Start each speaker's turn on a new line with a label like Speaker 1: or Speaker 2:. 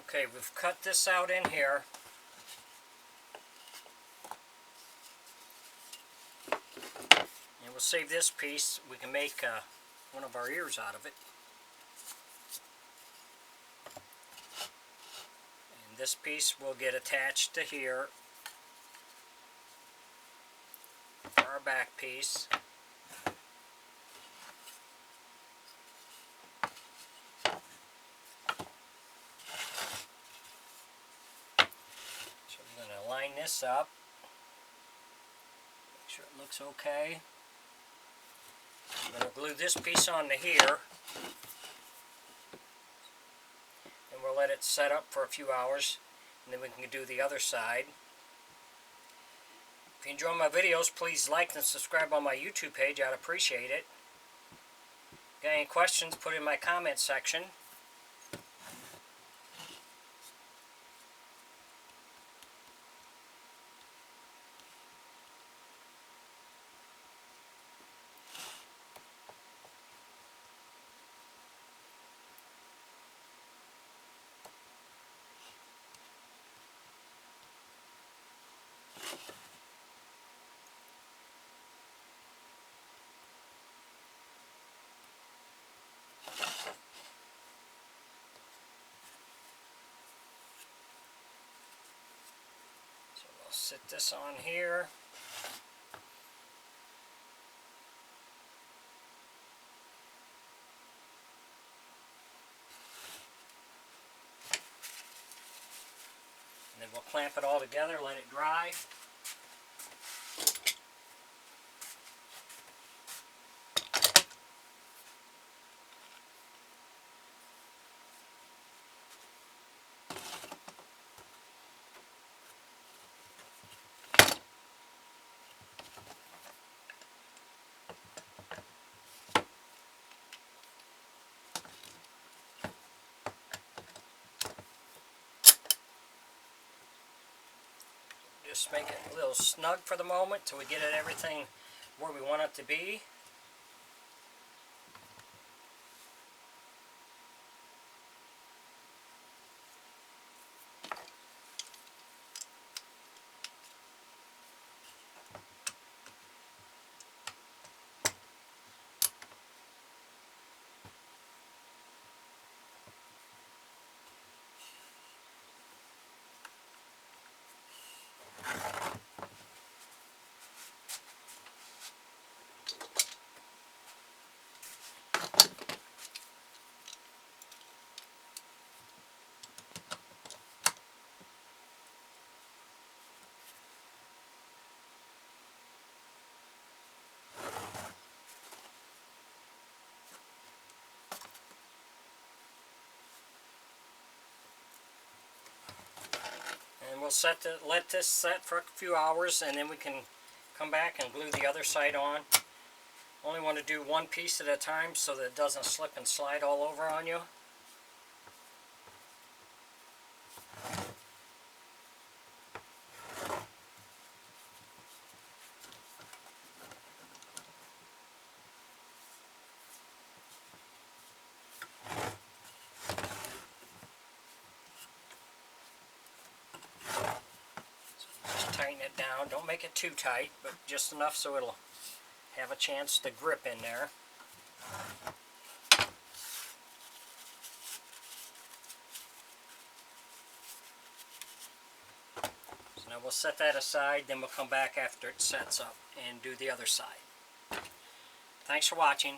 Speaker 1: Okay, we've cut this out in here. And we'll save this piece. We can make one of our ears out of it. And this piece will get attached to here for our back piece. So we're going to line this up. Make sure it looks okay. I'm going to glue this piece onto here. And we'll let it set up for a few hours. And then we can do the other side. If you enjoy my videos, please like and subscribe on my YouTube page. I'd appreciate it. Got any questions, put in my comment section. I'll sit this on here. And then we'll clamp it all together, let it dry. Just make it a little snug for the moment till we get it everything where we want it to be. And we'll let this set for a few hours, and then we can come back and glue the other side on. Only want to do one piece at a time so that it doesn't slip and slide all over on you. Tighten it down. Don't make it too tight, but just enough so it'll have a chance to grip in there. So now we'll set that aside, then we'll come back after it sets up and do the other side. Thanks for watching.